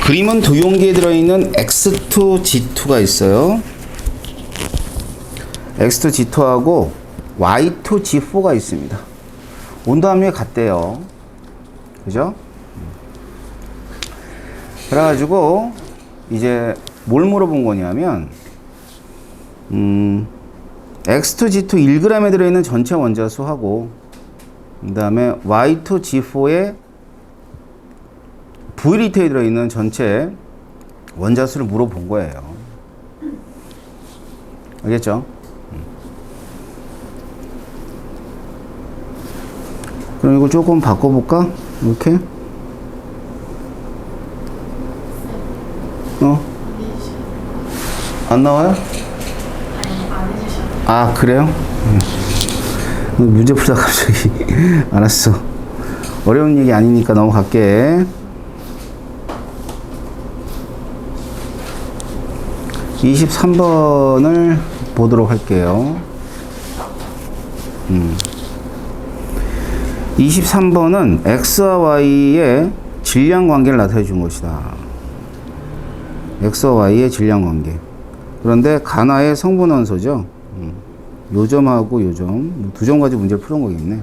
그림은 두 용기에 들어있는 X2, G2가 있어요. X2, G2하고 Y2, G4가 있습니다. 온도 함유가 같대요. 그죠? 그래가지고 이제 뭘 물어본 거냐면 X2, G2 1g에 들어있는 전체 원자수하고 그 다음에 Y2, G4에 V리터에 들어있는 전체 원자수를 물어본 거예요. 알겠죠? 그럼 이걸 조금 바꿔볼까? 이렇게? 안 나와요? 아, 그래요? 문제 풀다 갑자기. 알았어. 어려운 얘기 아니니까 넘어갈게. 23번을 보도록 할게요. 23번은 X와 Y의 질량 관계를 나타내 준 것이다. X와 Y의 질량 관계. 그런데 가나의 성분 원소죠. 요점하고 요점. 두 점 가지고 문제를 푸는 거겠네.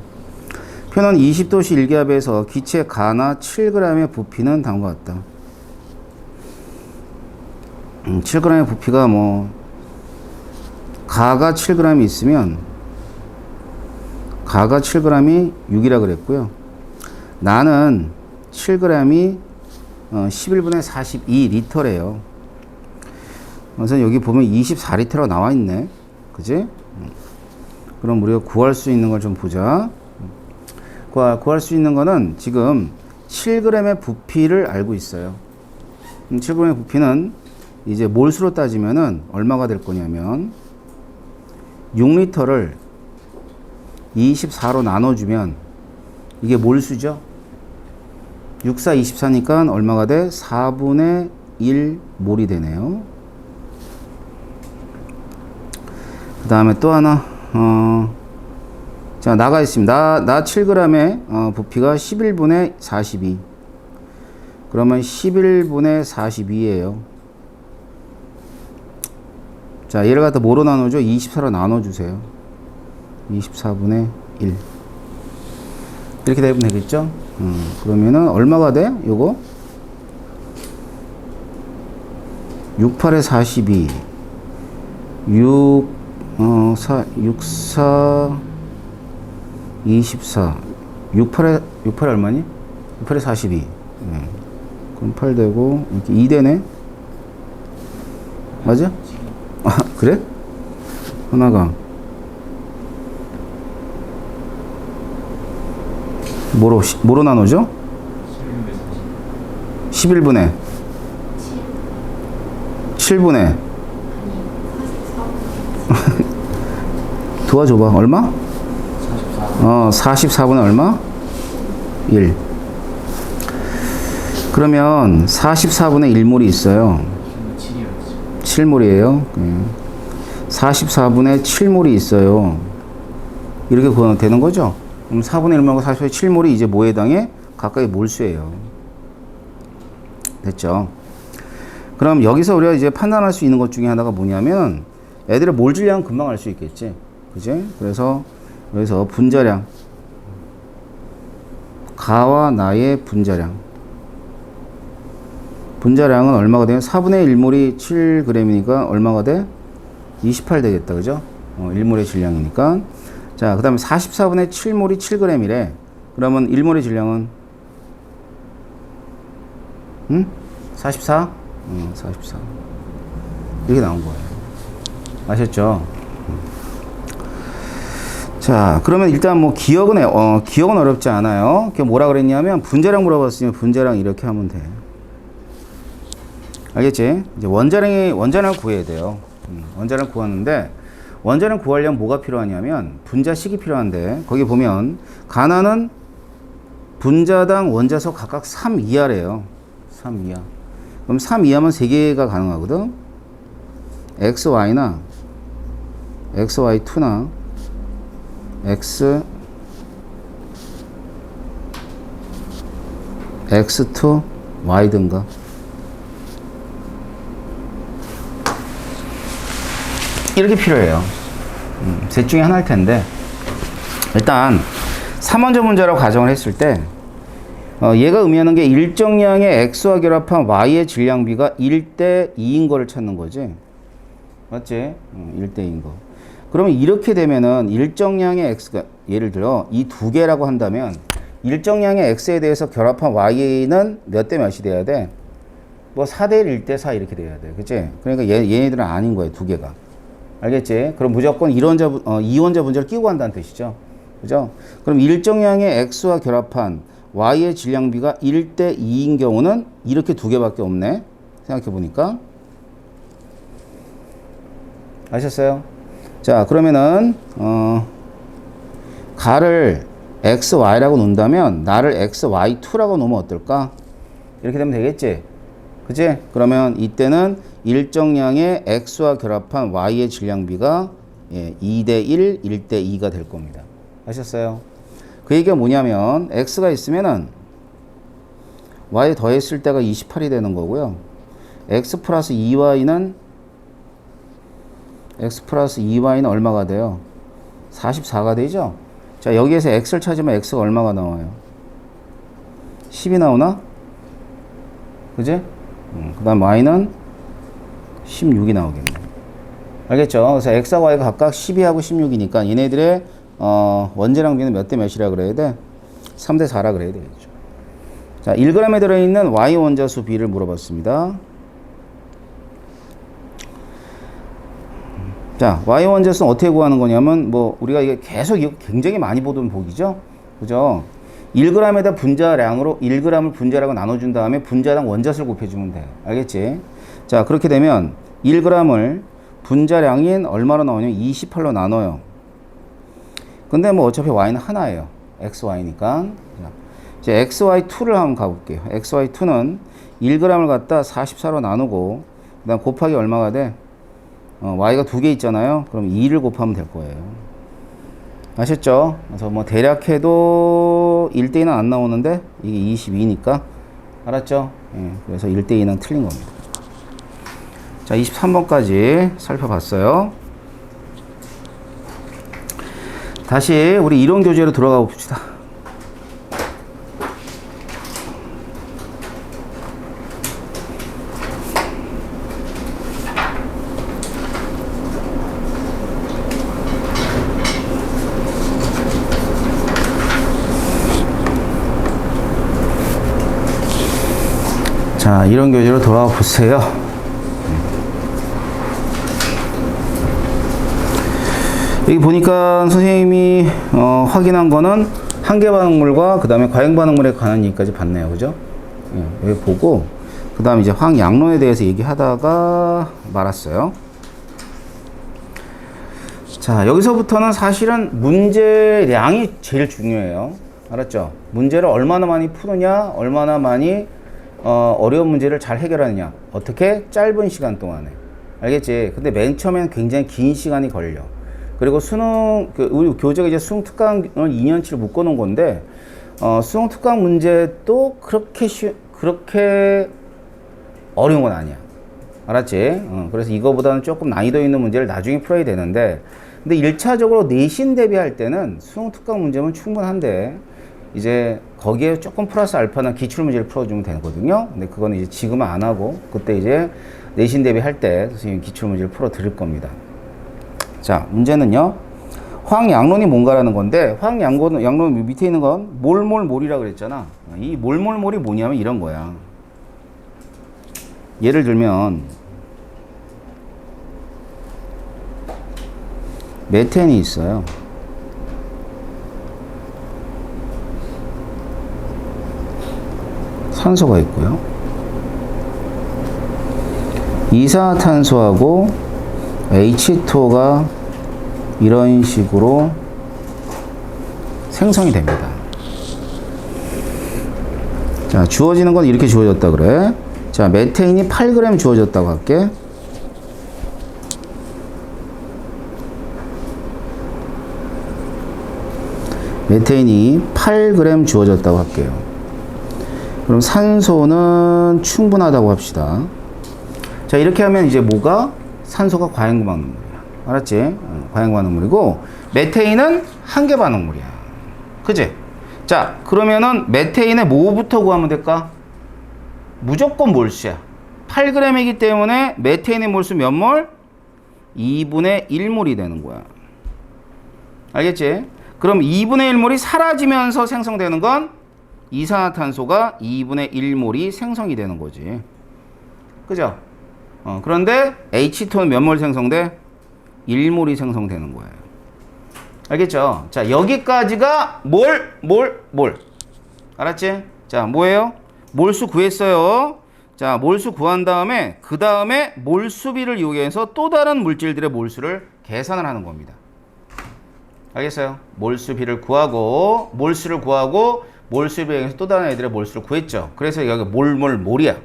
표는 20도씨 일기압에서 기체 가나 7g의 부피는 다음과 같다. 7g의 부피가 가가 7g이 있으면 가가 7g이 6이라 그랬고요. 나는 7g이 11분의 42리터래요. 그래서 여기 보면 24리터라고 나와 있네. 그지? 그럼 우리가 구할 수 있는 걸 좀 보자. 구할 수 있는 거는 지금 7g의 부피를 알고 있어요. 7g의 부피는 이제 몰수로 따지면은 얼마가 될 거냐면 6리터를 24로 나눠주면 이게 몰수죠. 6, 4, 24니까 얼마가 돼? 4분의 1 몰이 되네요. 그 다음에 또 하나 자, 나가 있습니다. 나 7g의 부피가 11분의 42. 그러면 11분의 42예요. 자, 얘를 갖다 뭐로 나누죠? 24로 나눠주세요. 24분의 1. 이렇게 되면 되겠죠? 그러면은 얼마가 돼? 요거? 6, 8에 42. 6, 4, 24. 6, 8에 얼마니? 6, 8에 42. 네. 그럼 8 되고, 이렇게 2 되네? 맞아? 아, 그래? 하나가. 뭐로 나누죠? 11분의 7분의 도와줘봐. 얼마? 44분의 얼마? 1. 그러면 44분의 1몰이 있어요. 7몰이에요. 44분의 7몰이 있어요. 이렇게 구하면 되는 거죠? 그럼 4분의 1몰과 44분의 7몰이 이제 뭐에 해당해? 각각의 몰수예요. 됐죠? 그럼 여기서 우리가 이제 판단할 수 있는 것 중에 하나가 뭐냐면 애들의 몰 질량은 금방 알 수 있겠지. 그지? 그래서 여기서 분자량. 가와 나의 분자량. 분자량은 얼마가 돼요? 4분의 1몰이 7g이니까 얼마가 돼? 28 되겠다. 그죠? 1몰의 질량이니까. 자, 그 다음에 44분의 7몰이 7g이래. 그러면 1몰의 질량은? 44? 44. 이렇게 나온 거예요. 아셨죠? 자, 그러면 일단 기억은 어렵지 않아요. 뭐라 그랬냐면 분자량 물어봤으면 분자량 이렇게 하면 돼. 알겠지? 이제 원자량을 구해야 돼요. 원자량을 구하는데, 원자량 구하려면 뭐가 필요하냐면 분자식이 필요한데, 거기 보면 가나는 분자당 원자수 각각 3 이하래요. 3 이하. 그럼 3 이하면 3개가 가능하거든. XY나 XY2나 X2 Y든가. 이렇게 필요해요. 셋 중에 하나일 텐데, 일단 3원조 문제라고 가정을 했을 때 얘가 의미하는 게 일정량의 X와 결합한 Y의 질량비가 1대 2인 거를 찾는 거지. 맞지? 1대 2인 거. 그러면 이렇게 되면은 일정량의 X가, 예를 들어 이 두 개라고 한다면 일정량의 X에 대해서 결합한 Y는 몇 대 몇이 돼야 돼? 뭐 4대 1, 1대 4 이렇게 돼야 돼. 그치? 그러니까 얘네들은 아닌 거예요. 두 개가. 알겠지? 그럼 무조건 이원자 분자를 끼고 간다는 뜻이죠. 그죠? 그럼 일정량의 X와 결합한 Y의 질량비가 1대 2인 경우는 이렇게 두 개밖에 없네. 생각해 보니까. 아셨어요? 자, 그러면은 가를 XY라고 놓는다면 나를 XY2라고 놓으면 어떨까? 이렇게 되면 되겠지? 그치? 그러면 이때는 일정량의 X와 결합한 Y의 질량비가 2대 1, 1대 2가 될 겁니다. 아셨어요? 그 얘기가 뭐냐면 X가 있으면은 Y 더했을 때가 28이 되는 거고요. X 플러스 2Y는 얼마가 돼요? 44가 되죠? 자, 여기에서 X를 찾으면 X가 얼마가 나와요? 10이 나오나? 그지? 그 다음 Y는 16이 나오겠네. 알겠죠? 그래서 X와 Y가 각각 12하고 16이니까 얘네들의 원재량비는 몇 대 몇이라 그래야 돼? 3대 4라 그래야 되겠죠. 자, 1g에 들어있는 Y 원자수 비를 물어봤습니다. 자, Y 원자수는 어떻게 구하는 거냐면, 뭐, 우리가 이게 계속 이거 굉장히 많이 보던 보기죠? 그죠? 1g에다 분자량으로 1g을 분자라고 나눠준 다음에 분자당 원자수를 곱해주면 돼. 알겠지? 자, 그렇게 되면 1g을 분자량인 얼마로 나오냐면 28로 나눠요. 근데 뭐 어차피 Y는 하나예요. XY니까. 이제 XY2를 한번 가볼게요. XY2는 1g을 갖다 44로 나누고, 그 다음 곱하기 얼마가 돼? Y가 두 개 있잖아요. 그럼 2를 곱하면 될 거예요. 아셨죠? 그래서 뭐 대략 해도 1대2는 안 나오는데 이게 22니까. 알았죠? 예, 그래서 1대2는 틀린 겁니다. 자, 23번까지 살펴봤어요. 다시 우리 이론 교재로 들어가 봅시다. 자, 이론 교재로 돌아와 보세요. 여기 보니까 선생님이 확인한 거는 한계 반응물과 그 다음에 과행 반응물에 관한 얘기까지 봤네요. 그죠? 예, 여기 보고 그 다음 이제 황양론에 대해서 얘기하다가 말았어요. 자, 여기서부터는 사실은 문제량이 제일 중요해요. 알았죠? 문제를 얼마나 많이 푸느냐, 얼마나 많이 어려운 문제를 잘 해결하느냐. 어떻게? 짧은 시간 동안에. 알겠지? 근데 맨 처음에는 굉장히 긴 시간이 걸려. 그리고 수능, 우리 교재가 이제 수능 특강을 2년치를 묶어 놓은 건데, 수능 특강 문제도 그렇게 어려운 건 아니야. 알았지? 그래서 이거보다는 조금 난이도 있는 문제를 나중에 풀어야 되는데, 근데 1차적으로 내신 대비할 때는 수능 특강 문제면 충분한데, 이제 거기에 조금 플러스 알파나 기출 문제를 풀어주면 되거든요. 근데 그거는 이제 지금은 안 하고, 그때 이제 내신 대비할 때 선생님이 기출 문제를 풀어 드릴 겁니다. 자, 문제는요, 황양론이 뭔가라는 건데, 양론 밑에 있는 건 몰몰몰이라 그랬잖아. 이 몰몰몰이 뭐냐면 이런 거야. 예를 들면 메탄이 있어요. 산소가 있고요. 이산화탄소하고 H2O가 이런 식으로 생성이 됩니다. 자, 주어지는 건 이렇게 주어졌다 그래. 자, 메테인이 8g 주어졌다고 할게. 메테인이 8g 주어졌다고 할게요. 그럼 산소는 충분하다고 합시다. 자, 이렇게 하면 이제 뭐가? 산소가 과잉 반응물이야. 알았지? 과잉 반응물이고, 메테인은 한계 반응물이야. 그지? 자, 그러면은 메테인의 뭐부터 구하면 될까? 무조건 몰수야. 8g이기 때문에 메테인의 몰수 몇 몰? 2분의 1몰이 되는 거야. 알겠지? 그럼 2분의 1몰이 사라지면서 생성되는 건 이산화탄소가 2분의 1몰이 생성이 되는 거지. 그죠? 그런데 H2는 몇 몰 생성돼? 1몰이 생성되는 거예요. 알겠죠? 자, 여기까지가 몰. 알았지? 자, 뭐예요? 몰수 구했어요. 자, 몰수 구한 다음에 그 다음에 몰수비를 이용해서 또 다른 물질들의 몰수를 계산을 하는 겁니다. 알겠어요? 몰수비를 구하고 몰수를 구하고 몰수비를 이용해서 또 다른 애들의 몰수를 구했죠. 그래서 여기 몰이야.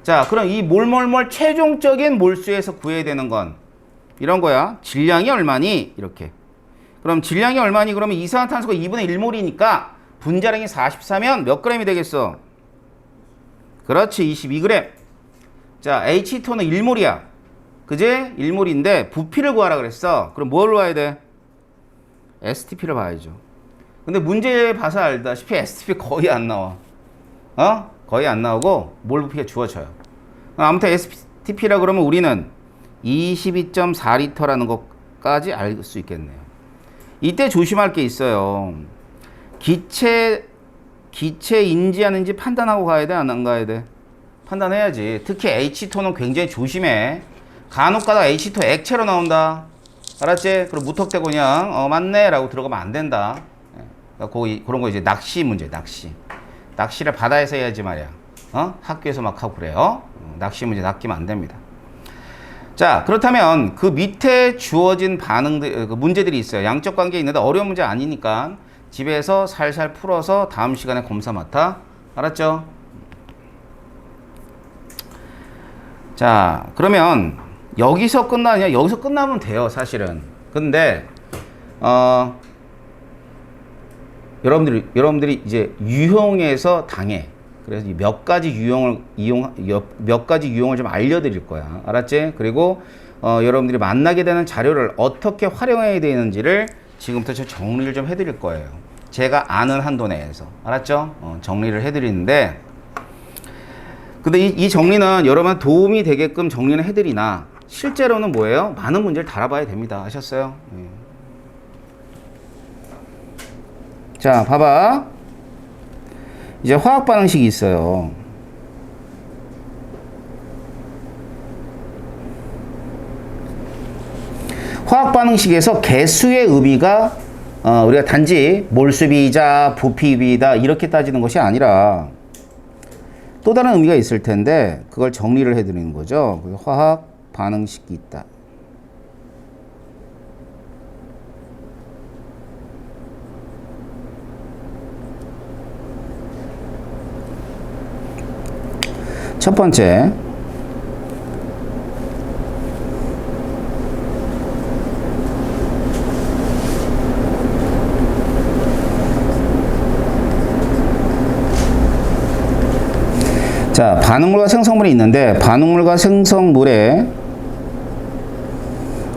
자, 그럼 이 몰 최종적인 몰수에서 구해야 되는 건 이런 거야. 질량이 얼마니? 이렇게. 그럼 질량이 얼마니? 그러면 이산화탄소가 2분의 1몰이니까 분자량이 44면 몇 g이 되겠어? 그렇지, 22g. 자, H2는 1몰이야. 그지? 1몰인데 부피를 구하라 그랬어. 그럼 뭘 봐야 돼? STP를 봐야죠. 근데 문제 봐서 알다시피 STP 거의 안 나와. 거의 안 나오고 몰 부피가 주어져요. 아무튼 STP라 그러면 우리는 22.4L라는 것까지 알 수 있겠네요. 이때 조심할 게 있어요. 기체인지 아닌지 판단하고 가야 돼, 안 가야 돼? 판단해야지. 특히 H2는 굉장히 조심해. 간혹 가다가 H2 액체로 나온다. 알았지? 그럼 무턱대고 그냥 맞네 라고 들어가면 안 된다. 그런 거 이제 낚시 문제, 낚시를 바다에서 해야지 말이야. 학교에서 막 하고 그래요. 낚시 문제 낚이면 안 됩니다. 자, 그렇다면 그 밑에 주어진 반응들, 문제들이 있어요. 양적 관계 있는데 어려운 문제 아니니까 집에서 살살 풀어서 다음 시간에 검사 맡아. 알았죠? 자, 그러면 여기서 끝나냐? 여기서 끝나면 돼요, 사실은. 근데 여러분들이 이제 유형에서 당해. 그래서 몇 가지 유형을 좀 알려드릴 거야. 알았지? 그리고 여러분들이 만나게 되는 자료를 어떻게 활용해야 되는지를 지금부터 저 정리를 좀 해드릴 거예요. 제가 아는 한도 내에서. 알았죠? 정리를 해드리는데, 근데 이 정리는 여러분 도움이 되게끔 정리는 해드리나 실제로는 뭐예요? 많은 문제를 달아봐야 됩니다. 아셨어요? 네. 자, 봐봐. 이제 화학 반응식이 있어요. 화학 반응식에서 개수의 의미가 우리가 단지 몰수비이자 부피비이다 이렇게 따지는 것이 아니라 또 다른 의미가 있을 텐데 그걸 정리를 해드리는 거죠. 화학 반응식이 있다. 첫 번째, 자, 반응물과 생성물이 있는데 반응물과 생성물의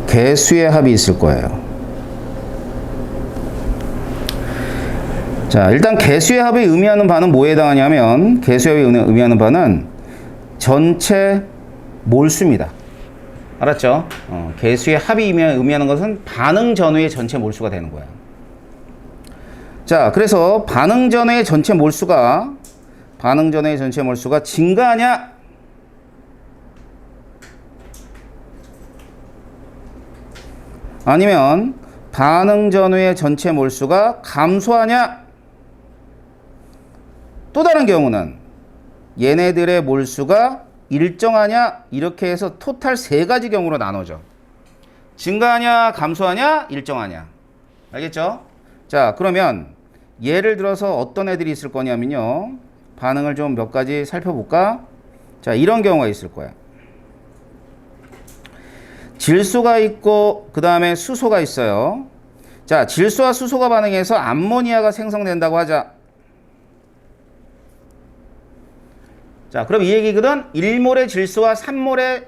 개수의 합이 있을 거예요. 자, 일단 개수의 합이 의미하는 바는 뭐에 해당하냐면 개수의 합이 의미하는 바는 전체 몰수입니다. 알았죠? 개수의 합이 의미하는 것은 반응 전후의 전체 몰수가 되는 거야. 자, 그래서 반응 전후의 전체 몰수가 증가하냐? 아니면 반응 전후의 전체 몰수가 감소하냐? 또 다른 경우는 얘네들의 몰수가 일정하냐? 이렇게 해서 토탈 세 가지 경우로 나눠져. 증가하냐? 감소하냐? 일정하냐? 알겠죠? 자, 그러면 예를 들어서 어떤 애들이 있을 거냐면요. 반응을 좀 몇 가지 살펴볼까? 자, 이런 경우가 있을 거야. 질소가 있고 그 다음에 수소가 있어요. 자, 질소와 수소가 반응해서 암모니아가 생성된다고 하자. 자, 그럼 이 얘기거든. 1몰의 질소와 3몰의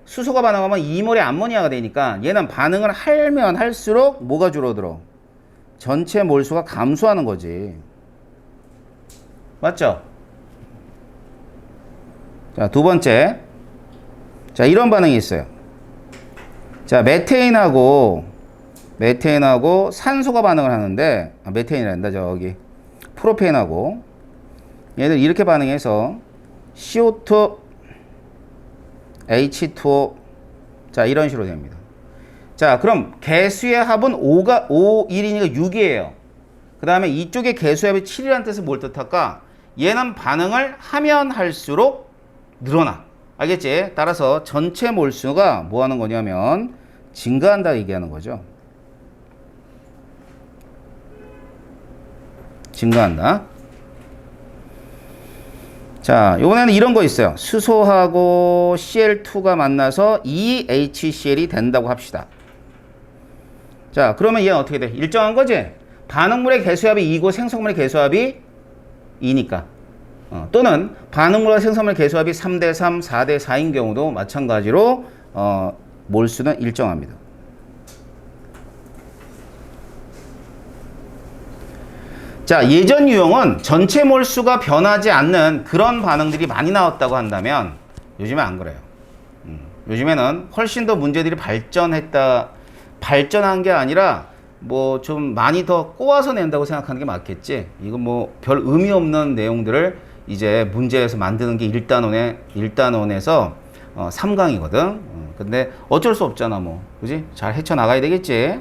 수소가 반응하면 2몰의 암모니아가 되니까 얘는 반응을 하면 할수록 뭐가 줄어들어? 전체 몰수가 감소하는 거지. 맞죠? 자, 두 번째. 자, 이런 반응이 있어요. 자, 메테인하고 산소가 반응을 하는데, 메테인이란다, 저기. 프로페인하고. 얘들 이렇게 반응해서 CO2, H2O. 자, 이런 식으로 됩니다. 자, 그럼 개수의 합은 1이니까 6이에요. 그 다음에 이쪽에 개수의 합이 7이라는 뜻은 뭘 뜻할까? 얘는 반응을 하면 할수록 늘어나. 알겠지? 따라서 전체 몰수가 뭐 하는 거냐면 증가한다 얘기하는 거죠. 증가한다. 자, 이번에는 이런 거 있어요. 수소하고 Cl2가 만나서 2HCl이 된다고 합시다. 자, 그러면 얘는 어떻게 돼? 일정한 거지? 반응물의 개수합이 2고 생성물의 개수합이 2니까. 또는 반응물과 생성물의 개수합이 3대 3, 4대 4인 경우도 마찬가지로 몰수는 일정합니다. 자, 예전 유형은 전체 몰수가 변하지 않는 그런 반응들이 많이 나왔다고 한다면 요즘엔 안 그래요. 요즘에는 훨씬 더 문제들이 발전한 게 아니라 뭐 좀 많이 더 꼬아서 낸다고 생각하는 게 맞겠지. 이건 뭐 별 의미 없는 내용들을 이제 문제에서 만드는 게 1단원에서 3강이거든. 근데 어쩔 수 없잖아, 뭐. 그지? 잘 헤쳐나가야 되겠지.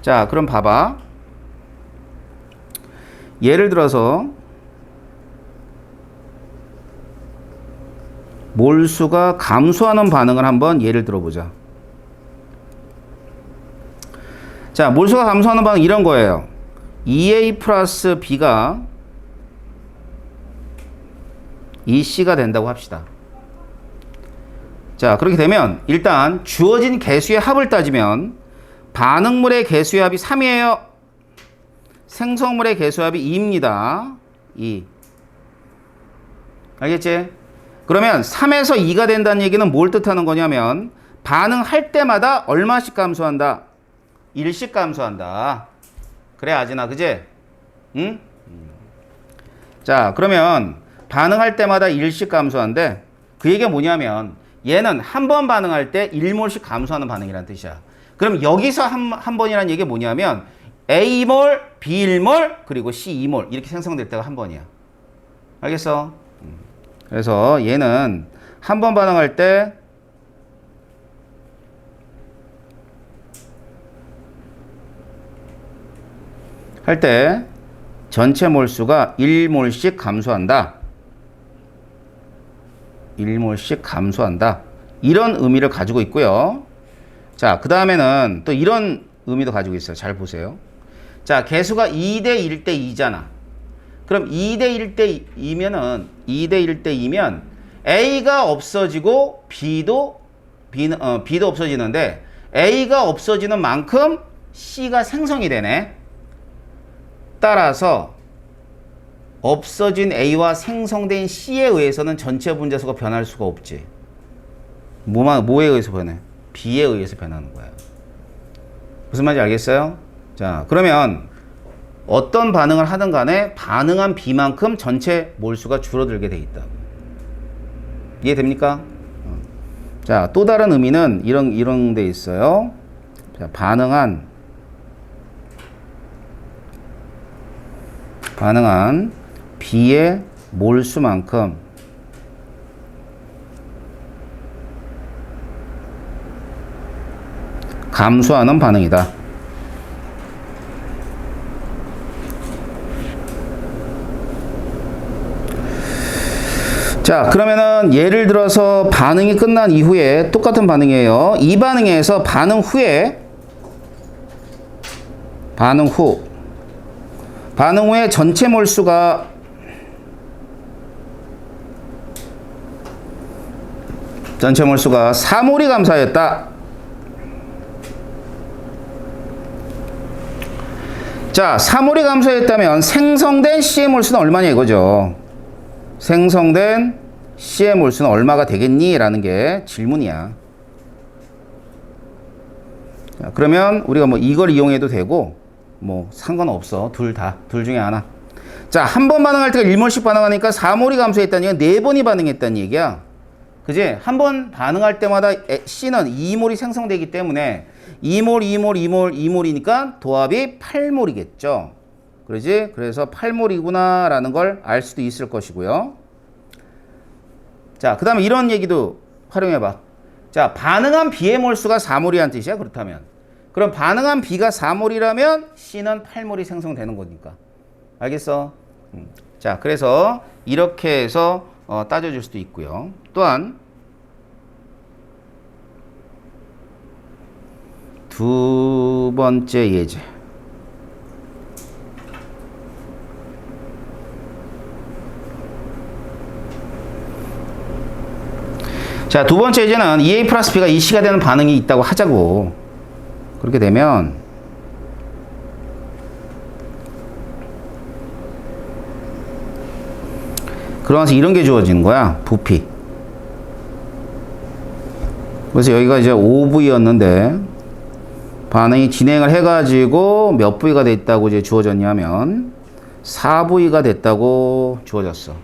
자, 그럼 봐봐. 예를 들어서 몰수가 감소하는 반응을 한번 예를 들어보자. 자, 몰수가 감소하는 반응 이런 거예요. EA 플러스 B가 EC가 된다고 합시다. 자, 그렇게 되면 일단 주어진 개수의 합을 따지면 반응물의 개수의 합이 3이에요. 생성물의 개수합이 2입니다. 2. 알겠지? 그러면 3에서 2가 된다는 얘기는 뭘 뜻하는 거냐면 반응할 때마다 얼마씩 감소한다? 1씩 감소한다. 그래, 아진아, 그지? 응? 자, 그러면 반응할 때마다 1씩 감소한데 그 얘기가 뭐냐면 얘는 한 번 반응할 때 1몰씩 감소하는 반응이라는 뜻이야. 그럼 여기서 한 번이라는 얘기가 뭐냐면 A1몰, B1몰, 그리고 C2몰 이렇게 생성될 때가 한 번이야. 알겠어? 그래서 얘는 한 번 반응할 때 전체 몰수가 1몰씩 감소한다. 1몰씩 감소한다. 이런 의미를 가지고 있고요. 자, 그 다음에는 또 이런 의미도 가지고 있어요. 잘 보세요. 자, 개수가 2대 1대 2잖아. 그럼 2대 1대 2면 A가 없어지고 B도 없어지는데 A가 없어지는 만큼 C가 생성이 되네. 따라서 없어진 A와 생성된 C에 의해서는 전체 분자수가 변할 수가 없지. 뭐에 의해서 변해? B에 의해서 변하는 거야. 무슨 말인지 알겠어요? 자, 그러면 어떤 반응을 하든 간에 반응한 B만큼 전체 몰수가 줄어들게 돼 있다. 이해됩니까? 자, 또 다른 의미는 이런 데 있어요. 자, 반응한 B의 몰수만큼 감소하는 반응이다. 자, 그러면은 예를 들어서 반응이 끝난 이후에 똑같은 반응이에요. 이 반응에서 반응 후에 전체 몰수가 전체 몰수가 4몰이 감소하였다. 자, 3몰이 감소했다면 생성된 C의 몰수는 얼마냐 이거죠. 생성된 C의 몰수는 얼마가 되겠니? 라는 게 질문이야. 자, 그러면 우리가 뭐 이걸 이용해도 되고 뭐 상관없어. 둘 중에 하나. 자, 한 번 반응할 때가 1몰씩 반응하니까 4몰이 감소했다는 얘기가 4번이 반응했다는 얘기야. 그지? 한 번 반응할 때마다 C는 2몰이 생성되기 때문에 2몰이니까 도합이 8몰이겠죠. 그러지? 그래서 8몰이구나 라는 걸 알 수도 있을 것이고요. 자, 그 다음에 이런 얘기도 활용해봐. 자, 반응한 B의 몰수가 4몰이란 뜻이야. 그렇다면. 그럼 반응한 B가 4몰이라면 C는 8몰이 생성되는 거니까. 알겠어? 자, 그래서 이렇게 해서 따져줄 수도 있고요. 또한 두 번째 예제. 자, 두 번째 예제는 2A 플러스 B가 2C가 되는 반응이 있다고 하자고. 그렇게 되면 그러면서 이런 게 주어지는 거야. 부피. 그래서 여기가 이제 5V였는데 반응이 진행을 해가지고 몇 V가 됐다고 이제 주어졌냐면 4V가 됐다고 주어졌어.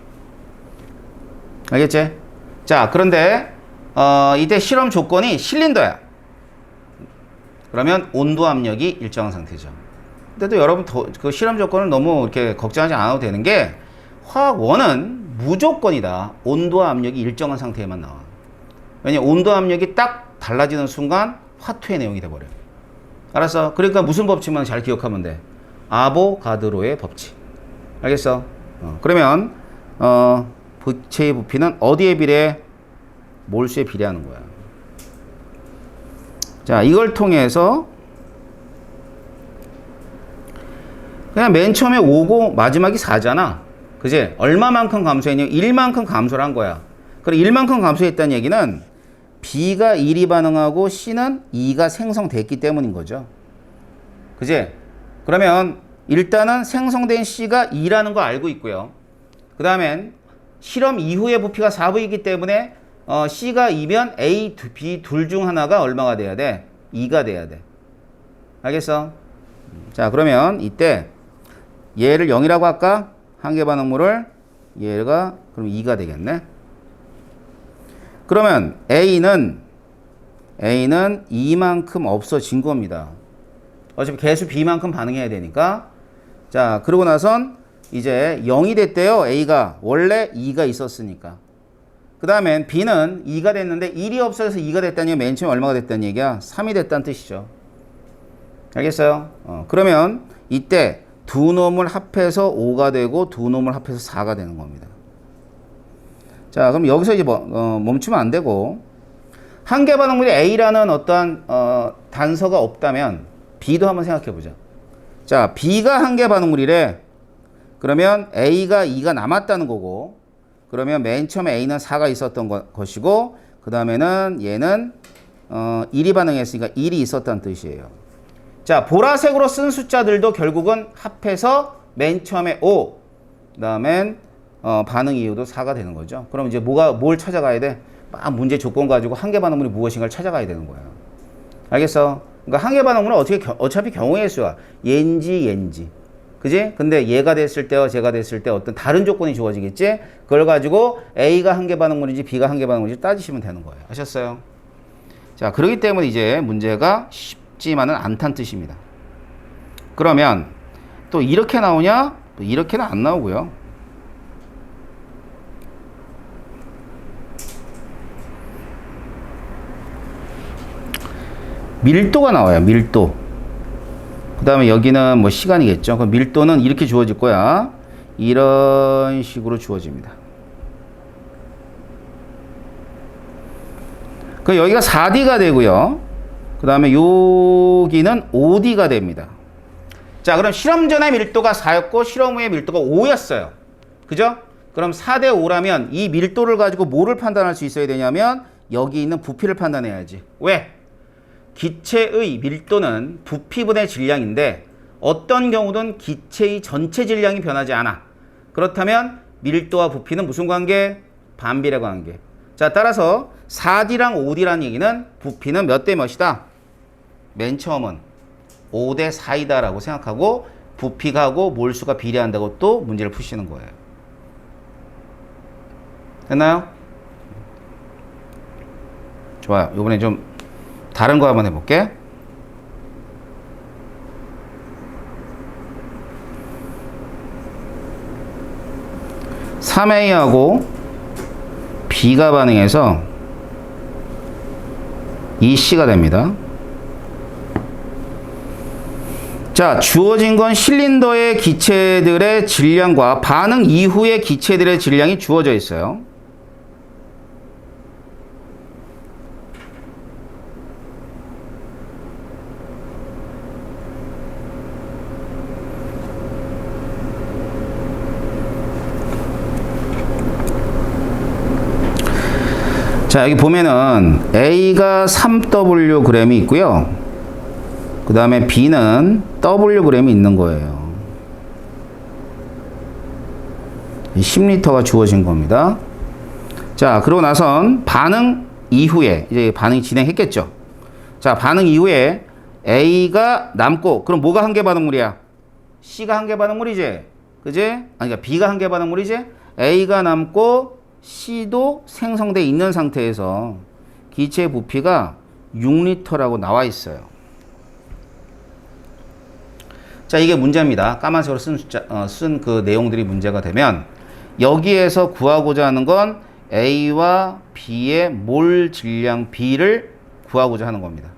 알겠지? 자, 그런데 이때 실험 조건이 실린더야. 그러면 온도 압력이 일정한 상태죠. 근데도 여러분 그 실험 조건을 너무 이렇게 걱정하지 않아도 되는 게 화학원은 무조건이다. 온도와 압력이 일정한 상태에만 나와. 왜냐면 온도 압력이 딱 달라지는 순간 화투의 내용이 돼버려. 알았어? 그러니까 무슨 법칙만 잘 기억하면 돼. 아보가드로의 법칙. 알겠어? 그러면 부체의 부피는 어디에 비례해? 몰수에 비례하는 거야. 자, 이걸 통해서 그냥 맨 처음에 5고 마지막이 4잖아. 그지? 얼마만큼 감소했냐면 1만큼 감소를 한 거야. 그럼 1만큼 감소했다는 얘기는 B가 1이 반응하고 C는 2가 생성됐기 때문인 거죠. 그지? 그러면 일단은 생성된 C가 2라는 거 알고 있고요. 그 다음엔 실험 이후의 부피가 4V이기 때문에 C가 2면 A, B 둘 중 하나가 얼마가 돼야 돼? 2가 돼야 돼. 알겠어? 자, 그러면 이때 얘를 0이라고 할까? 한계 반응물을 얘가 그럼 2가 되겠네. 그러면 A는 이만큼 없어진 겁니다. 어차피 개수 B만큼 반응해야 되니까. 자, 그러고 나선 이제 0이 됐대요. A가 원래 2가 있었으니까. 그 다음엔 B는 2가 됐는데 1이 없어져서 2가 됐다니 맨 처음에 얼마가 됐다는 얘기야? 3이 됐다는 뜻이죠. 알겠어요? 그러면 이때 두 놈을 합해서 5가 되고 두 놈을 합해서 4가 되는 겁니다. 자, 그럼 여기서 이제 멈추면 안 되고 한계 반응물이 A라는 어떠한 단서가 없다면 B도 한번 생각해 보자. 자, B가 한계 반응물이래. 그러면 A가 2가 남았다는 거고, 그러면 맨 처음에 A는 4가 있었던 것이고, 그 다음에는 얘는 1이 반응했으니까 1이 있었다는 뜻이에요. 자, 보라색으로 쓴 숫자들도 결국은 합해서 맨 처음에 5, 그 다음엔 반응 이후도 4가 되는 거죠. 그럼 이제 뭘 찾아가야 돼? 막 문제 조건 가지고 한계 반응물이 무엇인가를 찾아가야 되는 거야. 알겠어? 그러니까 한계 반응물은 어차피 경우의 수야. 얘인지. 그지? 근데 얘가 됐을 때와 쟤가 됐을 때 어떤 다른 조건이 주어지겠지? 그걸 가지고 A가 한계 반응물인지 B가 한계 반응물인지 따지시면 되는 거예요. 아셨어요? 자, 그렇기 때문에 이제 문제가 쉽지만은 않다는 뜻입니다. 그러면 또 이렇게 나오냐? 또 이렇게는 안 나오고요. 밀도가 나와요. 밀도. 그 다음에 여기는 뭐 시간이겠죠. 그럼 밀도는 이렇게 주어질 거야. 이런 식으로 주어집니다. 그 여기가 4D가 되고요. 그 다음에 여기는 5D가 됩니다. 자, 그럼 실험 전의 밀도가 4였고 실험 후의 밀도가 5였어요. 그죠? 그럼 4대 5라면 이 밀도를 가지고 뭐를 판단할 수 있어야 되냐면 여기 있는 부피를 판단해야지. 왜? 기체의 밀도는 부피분의 질량인데 어떤 경우든 기체의 전체 질량이 변하지 않아. 그렇다면 밀도와 부피는 무슨 관계? 반비례 관계. 자, 따라서 4D랑 5D라는 얘기는 부피는 몇 대 몇이다? 맨 처음은 5대 4이다라고 생각하고 부피가하고 몰수가 비례한다고 또 문제를 푸시는 거예요. 됐나요? 좋아요. 이번에 좀 다른 거 한번 해볼게. (3A하고) B가 반응해서 EC가 됩니다. 자, 주어진 건 실린더의 기체들의 질량과 반응 이후의 기체들의 질량이 주어져 있어요. 자, 여기 보면은 A가 3Wg이 있고요. 그 다음에 B는 Wg이 있는 거예요. 10L가 주어진 겁니다. 자, 그러고 나선 반응 이후에 이제 반응이 진행했겠죠. 자, 반응 이후에 A가 남고, 그럼 뭐가 한계 반응물이야? C가 한계 반응물이지. 그지? 아니, 그러니까 B가 한계 반응물이지. A가 남고 C도 생성돼 있는 상태에서 기체 부피가 6L라고 나와 있어요. 자, 이게 문제입니다. 까만색으로 쓴 그 내용들이 문제가 되면 여기에서 구하고자 하는 건 A와 B의 몰 질량 B를 구하고자 하는 겁니다.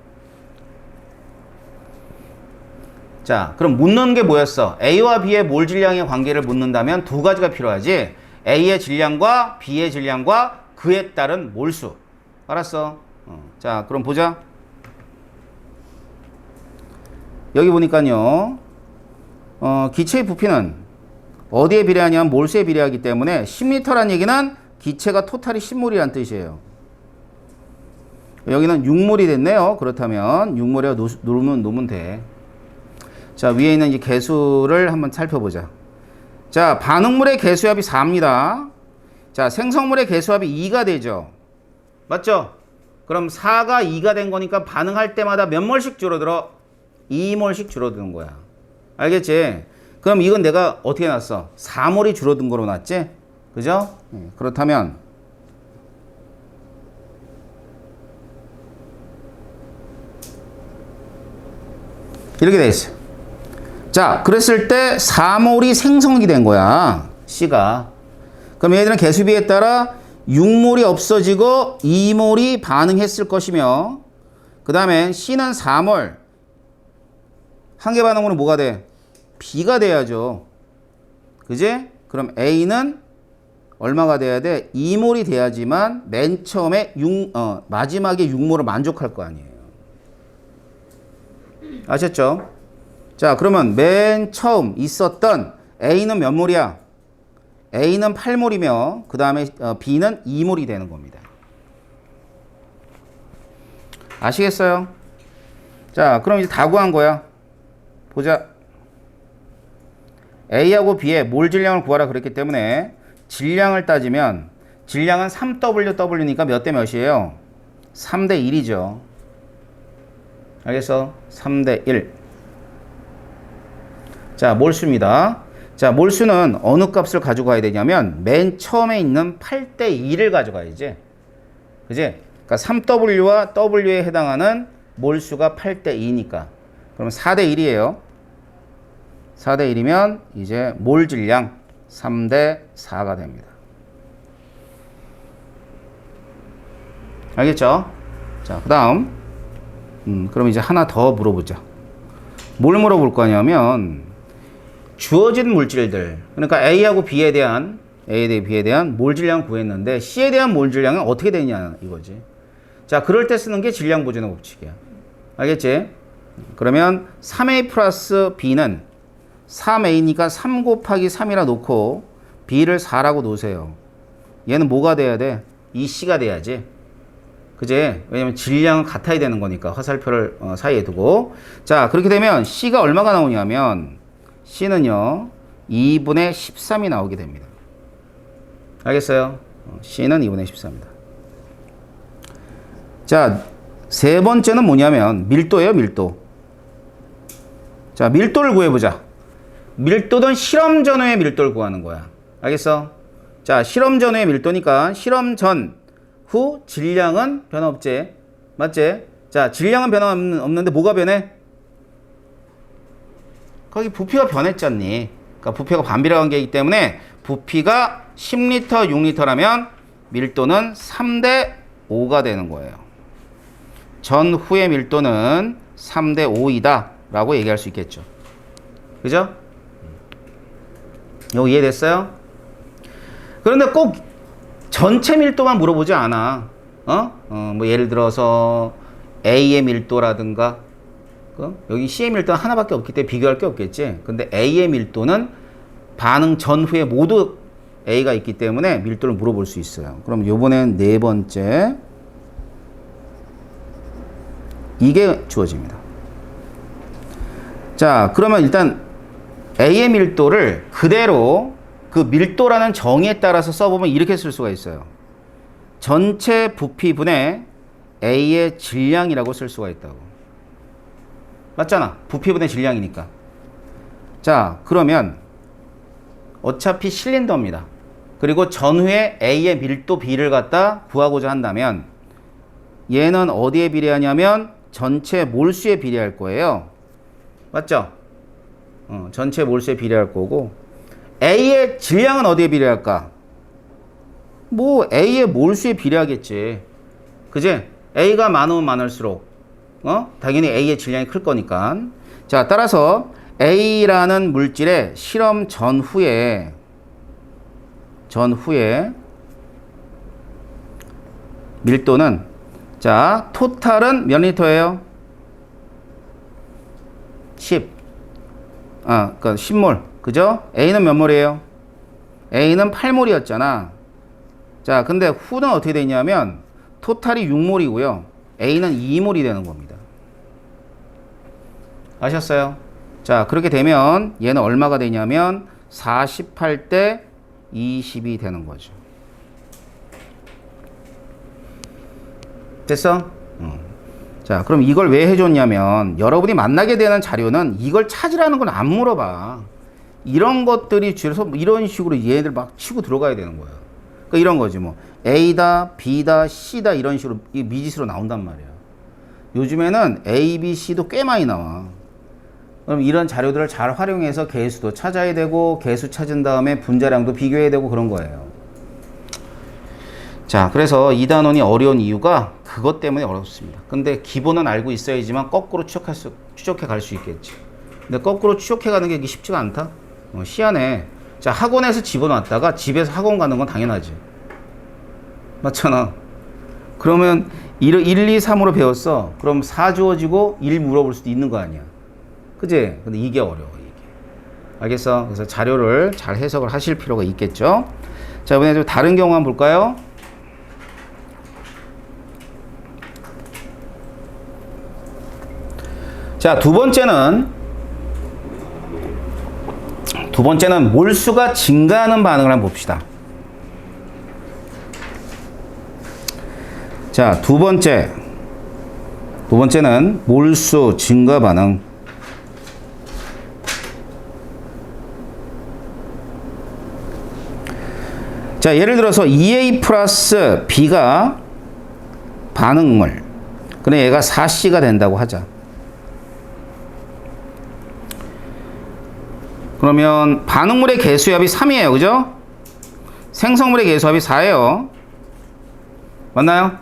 자, 그럼 묻는 게 뭐였어? A와 B의 몰 질량의 관계를 묻는다면 두 가지가 필요하지. A의 질량과 B의 질량과 그에 따른 몰수. 알았어? 자, 그럼 보자. 여기 보니까요. 기체의 부피는 어디에 비례하냐면 몰수에 비례하기 때문에 10L란 얘기는 기체가 토탈이 10몰이란 뜻이에요. 여기는 6몰이 됐네요. 그렇다면 6몰에 놓으면 돼. 자, 위에 있는 이 개수를 한번 살펴보자. 자, 반응물의 개수합이 4입니다. 자, 생성물의 개수합이 2가 되죠. 맞죠? 그럼 4가 2가 된 거니까 반응할 때마다 몇 몰씩 줄어들어? 2몰씩 줄어드는 거야. 알겠지? 그럼 이건 내가 어떻게 놨어? 4몰이 줄어든 거로 놨지? 그죠? 그렇다면 이렇게 돼 있어요. 자, 그랬을 때 4몰이 생성이 된 거야. C가. 그럼 얘들은 개수비에 따라 6몰이 없어지고 2몰이 반응했을 것이며, 그 다음에 C는 4몰. 한계 반응물은 뭐가 돼? B가 돼야죠. 그지? 그럼 A는 얼마가 돼야 돼? 2몰이 돼야지만 맨 처음에 마지막에 6몰을 만족할 거 아니에요. 아셨죠? 자, 그러면 맨 처음 있었던 A는 몇 몰이야? A는 8몰이며 그 다음에 B는 2몰이 되는 겁니다. 아시겠어요? 자, 그럼 이제 다 구한 거야. 보자. A하고 B의 몰 질량을 구하라 그랬기 때문에 질량을 따지면 질량은 3WW니까 몇 대 몇이에요? 3대 1이죠. 알겠어? 3대 1. 자, 몰수입니다. 자, 몰수는 어느 값을 가져가야 되냐면 맨 처음에 있는 8대 2를 가져가야지. 그지? 그러니까 3W와 W에 해당하는 몰수가 8대 2니까. 그럼 4대 1이에요. 4대 1이면 이제 몰 질량 3대 4가 됩니다. 알겠죠? 자, 그 다음 그럼 이제 하나 더 물어보자. 뭘 물어볼 거냐면 주어진 물질들, 그러니까 A하고 B에 대한 B에 대한 몰 질량을 구했는데 C에 대한 몰 질량은 어떻게 되냐 이거지. 자, 그럴 때 쓰는 게 질량 보존의 법칙이야. 알겠지? 그러면 3A 플러스 B는 3A니까 3 곱하기 3이라 놓고 B를 4라고 놓으세요. 얘는 뭐가 돼야 돼? EC가 돼야지. 그지? 왜냐면 질량은 같아야 되는 거니까 화살표를 사이에 두고. 자, 그렇게 되면 C가 얼마가 나오냐면 C는요 2분의 13이 나오게 됩니다. 알겠어요? C는 2분의 14입니다. 자, 세 번째는 뭐냐면 밀도예요, 밀도. 자, 밀도를 구해보자. 밀도는 실험 전후의 밀도를 구하는 거야. 알겠어? 자, 실험 전후의 밀도니까 실험 전, 후 질량은 변화 없지. 맞지? 자, 질량은 변화 없는데 뭐가 변해? 거기 부피가 변했잖니. 그러니까 부피가 반비례 관계이기 때문에 부피가 10리터, 6리터라면 밀도는 3대 5가 되는 거예요. 전후의 밀도는 3대 5이다 라고 얘기할 수 있겠죠. 그죠? 이거 이해됐어요? 그런데 꼭 전체 밀도만 물어보지 않아. 뭐 예를 들어서 A의 밀도라든가 여기 C의 밀도는 하나밖에 없기 때문에 비교할 게 없겠지. 근데 A의 밀도는 반응 전후에 모두 A가 있기 때문에 밀도를 물어볼 수 있어요. 그럼 요번엔 네 번째 이게 주어집니다. 자, 그러면 일단 A의 밀도를 그대로 그 밀도라는 정의에 따라서 써보면 이렇게 쓸 수가 있어요. 전체 부피분의 A의 질량이라고 쓸 수가 있다고. 맞잖아. 부피분의 질량이니까. 자, 그러면 어차피 실린더입니다. 그리고 전후에 A의 밀도 B를 갖다 구하고자 한다면 얘는 어디에 비례하냐면 전체 몰수에 비례할 거예요. 맞죠? 전체 몰수에 비례할 거고 A의 질량은 어디에 비례할까? 뭐 A의 몰수에 비례하겠지. 그지? A가 많으면 많을수록 당연히 A의 질량이 클 거니까. 자, 따라서 A라는 물질의 실험 전후에 밀도는 자, 토탈은 몇 리터예요? 10. 그러니까 10몰. 그죠? A는 몇 몰이에요? A는 8몰이었잖아. 자, 근데 후는 어떻게 되냐면 토탈이 6몰이고요. A는 2몰이 되는 겁니다. 아셨어요? 자, 그렇게 되면 얘는 얼마가 되냐면 48대 20이 되는 거죠. 됐어? 자, 그럼 이걸 왜 해줬냐면 여러분이 만나게 되는 자료는 이걸 찾으라는 건 안 물어봐. 이런 것들이 줄여서 이런 식으로 얘네들 막 치고 들어가야 되는 거야. 그러니까 이런 거지 뭐 A다, B다, C다 이런 식으로 미지수로 나온단 말이야. 요즘에는 A, B, C도 꽤 많이 나와. 그럼 이런 자료들을 잘 활용해서 개수도 찾아야 되고 개수 찾은 다음에 분자량도 비교해야 되고 그런 거예요. 자, 그래서 이 단원이 어려운 이유가 그것 때문에 어렵습니다. 근데 기본은 알고 있어야지만 거꾸로 추적해 갈 수 있겠지. 근데 거꾸로 추적해 가는 게 쉽지가 않다? 희한해. 자, 학원에서 집어놨다가 집에서 학원 가는 건 당연하지. 맞잖아. 그러면 1, 2, 3으로 배웠어. 그럼 4 주어지고 1 물어볼 수도 있는 거 아니야. 그지? 근데 이게 어려워, 이게. 알겠어? 그래서 자료를 잘 해석을 하실 필요가 있겠죠? 자, 이번에 좀 다른 경우 한번 볼까요? 자, 두 번째는 몰수가 증가하는 반응을 한번 봅시다. 자, 두 번째는 몰수 증가 반응. 자, 예를 들어서 2A 플러스 B가 반응물. 그럼 얘가 4C가 된다고 하자. 그러면 반응물의 개수합이 3이에요. 그죠? 생성물의 개수합이 4예요. 맞나요?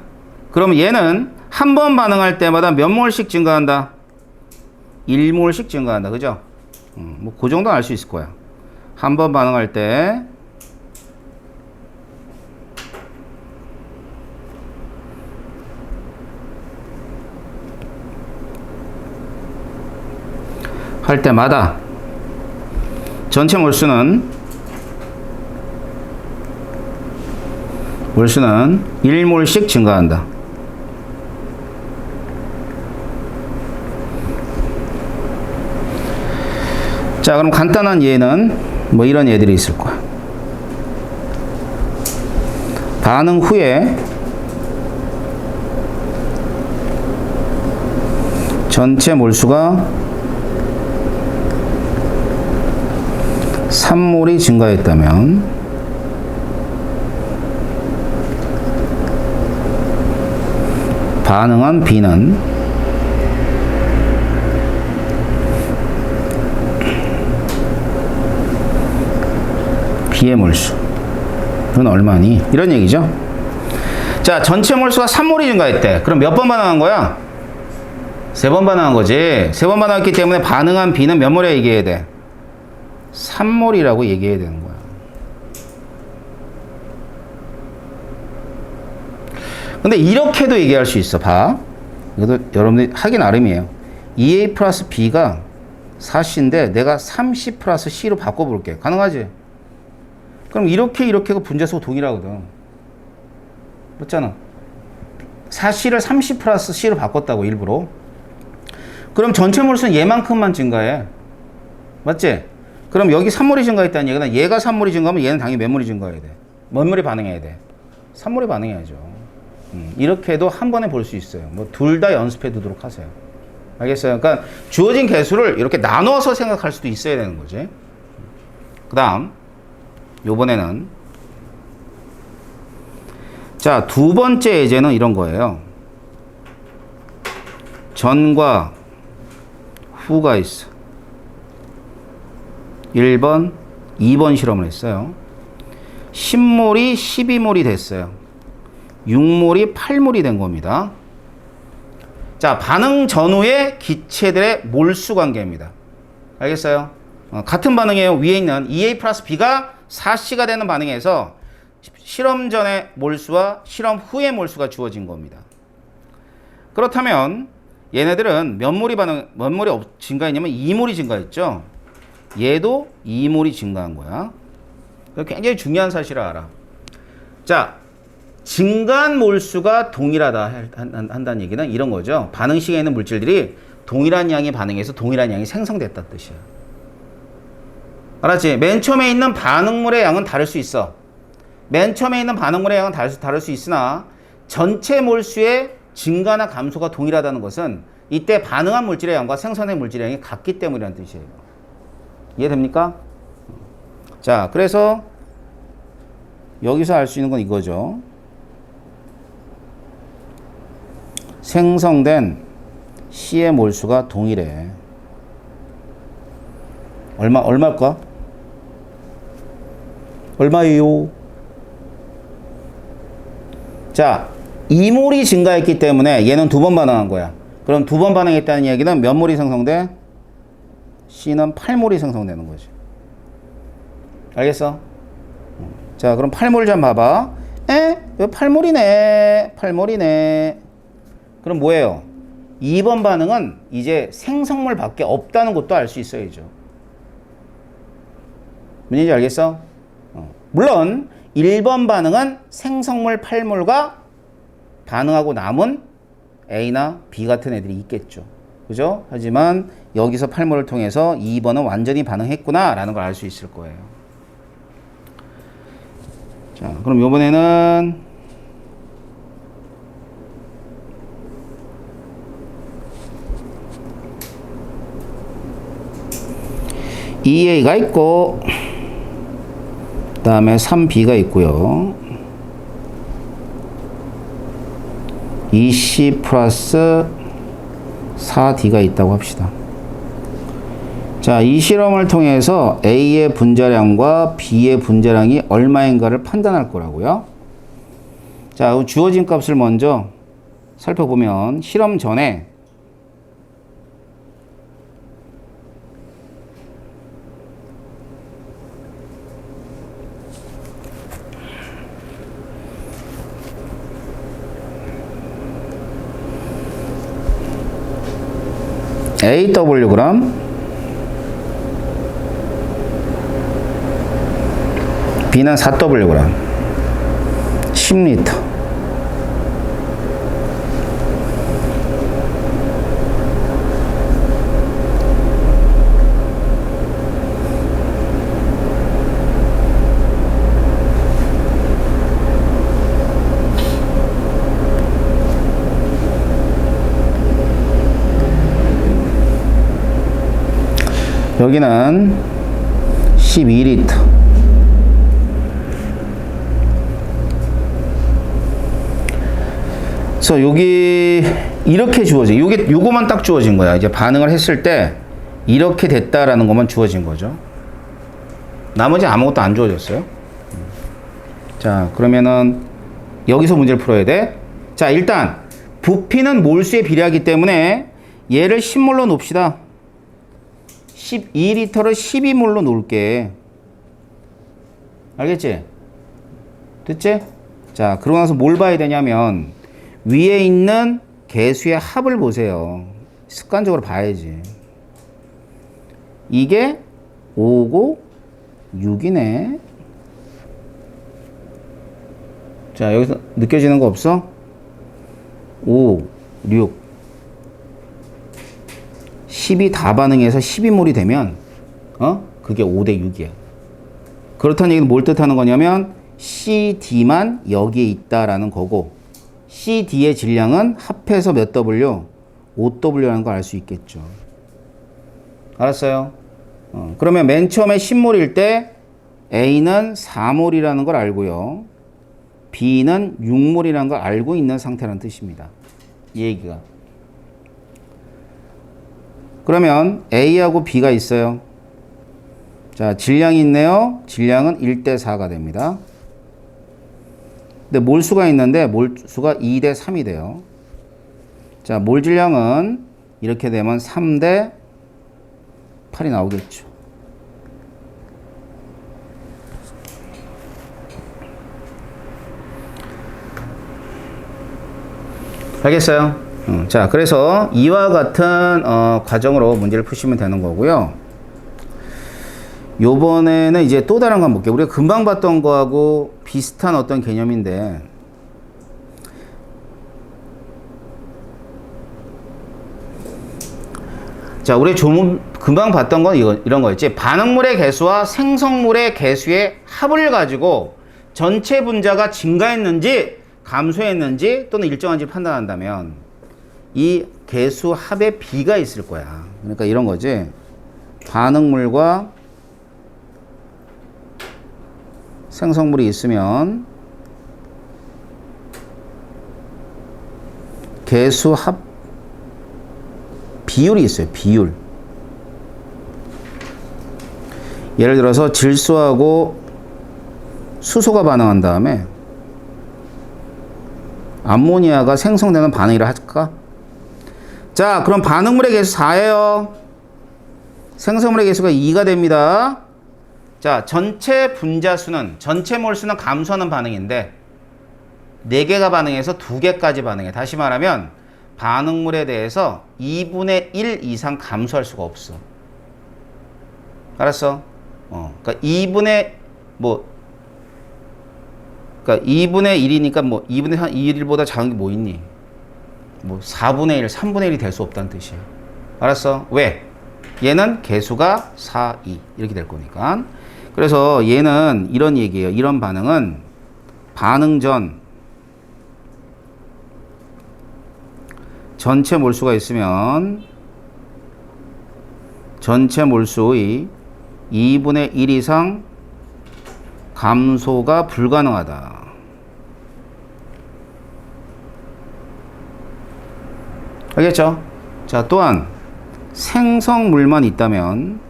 그럼 얘는 한 번 반응할 때마다 몇 몰씩 증가한다? 1몰씩 증가한다. 그죠? 뭐 그 정도는 알 수 있을 거야. 한 번 반응할 때 할 때마다 전체 몰수는 1몰씩 증가한다. 자, 그럼 간단한 예는 뭐 이런 예들이 있을 거야. 반응 후에 전체 몰수가 3몰이 증가했다면 반응한 B는 B의 몰수는 얼마니? 이런 얘기죠. 자, 전체 몰수가 3몰이 증가했대. 그럼 몇 번 반응한 거야? 3번 반응한 거지. 3번 반응했기 때문에 반응한 B는 몇 몰이라 얘기해야 돼? 3몰이라고 얘기해야 되는 거야. 근데 이렇게도 얘기할 수 있어. 봐. 이것도 여러분들이 하기 나름이에요. 2A 플러스 B가 4C인데 내가 3C 플러스 C로 바꿔볼게. 가능하지? 그럼 이렇게가 분자수가 동일하거든. 맞잖아. 4C를 3C 플러스 C로 바꿨다고 일부러. 그럼 전체 몰수는 얘만큼만 증가해. 맞지? 그럼 여기 3몰이 증가했다는 얘기는 얘가 3몰이 증가하면 얘는 당연히 몇 몰이 증가해야 돼? 몇 몰이 반응해야 돼? 3몰이 반응해야죠. 이렇게도 한 번에 볼 수 있어요. 뭐 둘 다 연습해 두도록 하세요. 알겠어요? 그러니까 주어진 개수를 이렇게 나눠서 생각할 수도 있어야 되는 거지. 그 다음 요번에는 자, 두 번째 예제는 이런 거예요. 전과 후가 있어. 1번, 2번 실험을 했어요. 10몰이 12몰이 됐어요. 6몰이 8몰이 된 겁니다. 자, 반응 전후의 기체들의 몰수 관계입니다. 알겠어요? 같은 반응이에요. 위에 있는 2A 플러스 B가 4C가 되는 반응에서 실험 전의 몰수와 실험 후의 몰수가 주어진 겁니다. 그렇다면 얘네들은 몇 몰이 증가했냐면 2몰이 증가했죠. 얘도 2몰이 증가한 거야. 굉장히 중요한 사실을 알아. 자, 증가한 몰수가 동일하다 한다는 얘기는 이런 거죠. 반응 시기에 있는 물질들이 동일한 양의 반응에서 동일한 양이 생성됐다는 뜻이야. 알았지? 맨 처음에 있는 반응물의 양은 다를 수 있어. 맨 처음에 있는 반응물의 양은 다를 수 있으나 전체 몰수의 증가나 감소가 동일하다는 것은 이때 반응한 물질의 양과 생성된 물질의 양이 같기 때문이라는 뜻이에요. 이해됩니까? 자, 그래서 여기서 알 수 있는 건 이거죠. 생성된 C의 몰수가 동일해. 얼마일까? 얼마예요? 자, 2몰이 증가했기 때문에 얘는 두 번 반응한 거야. 그럼 두 번 반응했다는 얘기는 몇 몰이 생성돼? C는 8몰이 생성되는 거지. 알겠어? 자, 그럼 8몰 좀 봐봐. 왜 8몰이네. 8몰이네. 그럼 뭐예요? 2번 반응은 이제 생성물 밖에 없다는 것도 알 수 있어야죠. 뭔지 알겠어? 물론 1번 반응은 생성물 8몰과 반응하고 남은 A나 B 같은 애들이 있겠죠. 그죠? 하지만 여기서 8몰을 통해서 2번은 완전히 반응했구나 라는 걸 알 수 있을 거예요. 자, 그럼 이번에는 EA가 있고 그 다음에 3B가 있고요. 2C 플러스 4D가 있다고 합시다. 자, 이 실험을 통해서 A의 분자량과 B의 분자량이 얼마인가를 판단할 거라고요. 자, 주어진 값을 먼저 살펴보면 실험 전에 AWg B는 4Wg 10L 여기는 12리터. 그래서 여기 이렇게 주어져. 요거만 딱 주어진 거야. 이제 반응을 했을 때 이렇게 됐다라는 것만 주어진 거죠. 나머지 아무것도 안 주어졌어요. 자, 그러면은 여기서 문제를 풀어야 돼. 자, 일단 부피는 몰수에 비례하기 때문에 얘를 10몰로 놓읍시다. 12리터를 12몰로 놓을게. 알겠지? 됐지? 자, 그러고 나서 뭘 봐야 되냐면 위에 있는 개수의 합을 보세요. 습관적으로 봐야지. 이게 5고 6이네. 자, 여기서 느껴지는 거 없어? 5, 6. 10이 다 반응해서 12몰이 되면 그게 5대 6이야. 그렇다는 얘기는 뭘 뜻하는 거냐면 CD만 여기에 있다라는 거고 CD의 질량은 합해서 몇 W? 5W라는 걸 알 수 있겠죠. 알았어요? 그러면 맨 처음에 10몰일 때 A는 4몰이라는 걸 알고요. B는 6몰이라는 걸 알고 있는 상태라는 뜻입니다. 이 얘기가. 그러면 A하고 B가 있어요. 자, 질량이 있네요. 질량은 1대 4가 됩니다. 근데 몰수가 있는데 몰수가 2대 3이 돼요. 자, 몰 질량은 이렇게 되면 3대 8이 나오겠죠. 알겠어요? 자, 그래서 이와 같은 과정으로 문제를 푸시면 되는 거고요. 요번에는 이제 또 다른 거 한번 볼게요. 우리가 금방 봤던 거하고 비슷한 어떤 개념인데, 자, 우리 금방 봤던 건 이런 거였지. 반응물의 개수와 생성물의 개수의 합을 가지고 전체 분자가 증가했는지 감소했는지 또는 일정한지 판단한다면 이 개수 합의 비가 있을 거야. 그러니까 이런 거지. 반응물과 생성물이 있으면 개수 합 비율이 있어요. 비율. 예를 들어서 질소하고 수소가 반응한 다음에 암모니아가 생성되는 반응이라 할까? 자, 그럼 반응물의 개수 4예요. 생성물의 개수가 2가 됩니다. 자, 전체 분자수는, 전체 몰수는 감소하는 반응인데 4개가 반응해서 2개까지 반응해. 다시 말하면 반응물에 대해서 2분의 1 이상 감소할 수가 없어. 알았어? 그러니까 2분의 1이니까 2분의 1보다 작은 게 뭐 있니? 4분의 1, 3분의 1이 될 수 없다는 뜻이야. 알았어? 왜? 얘는 개수가 4, 2 이렇게 될 거니까. 그래서 얘는 이런 얘기예요. 이런 반응은 반응 전 전체 몰수가 있으면 전체 몰수의 2분의 1 이상 감소가 불가능하다. 알겠죠? 자, 또한 생성물만 있다면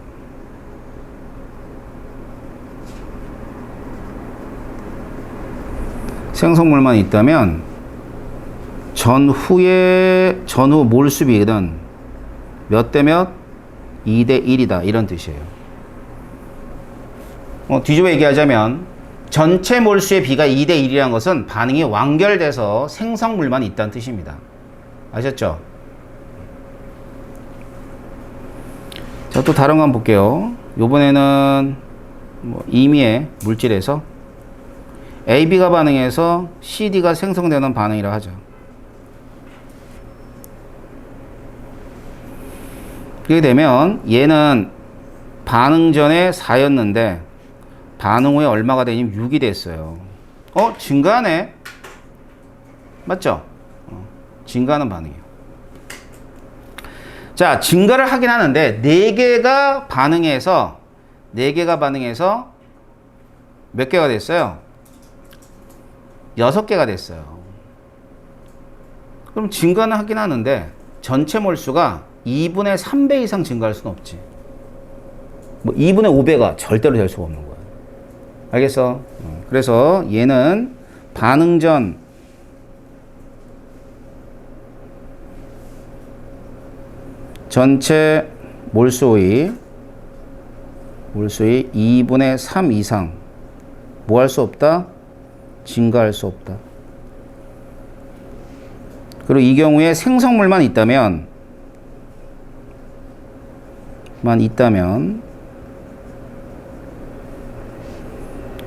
전후 몰수비는 몇 대 몇? 2대 1이다. 이런 뜻이에요. 뒤집어 얘기하자면 전체 몰수의 비가 2대 1이라는 것은 반응이 완결돼서 생성물만 있다는 뜻입니다. 아셨죠? 자, 또 다른 거 한번 볼게요. 요번에는 임의의 물질에서 AB가 반응해서 CD가 생성되는 반응이라 하죠. 그렇게 되면 얘는 반응 전에 4였는데 반응 후에 얼마가 되냐면 6이 됐어요. 증가하네. 맞죠? 증가하는 반응이에요. 자, 증가를 하긴 하는데 4개가 반응해서 몇 개가 됐어요? 6개가 됐어요. 그럼 증가는 하긴 하는데 전체 몰수가 2분의 3배 이상 증가할 수는 없지. 뭐 2분의 5배가 절대로 될 수가 없는 거야. 알겠어? 그래서 얘는 반응 전 전체 몰수의 2분의 3 이상 뭐 할 수 없다? 증가할 수 없다. 그리고 이 경우에 생성물만 있다면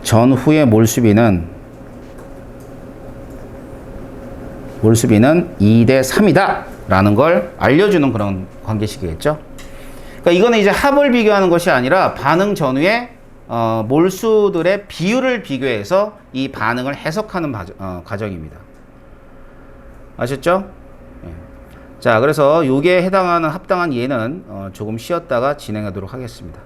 전후의 몰수비는 2대 3이다 라는 걸 알려주는 그런 관계식이겠죠. 그러니까 이거는 이제 합을 비교하는 것이 아니라 반응 전후의 몰수들의 비율을 비교해서 이 반응을 해석하는 과정입니다. 아셨죠? 예. 자, 그래서 요게 해당하는 합당한 예는 조금 쉬었다가 진행하도록 하겠습니다.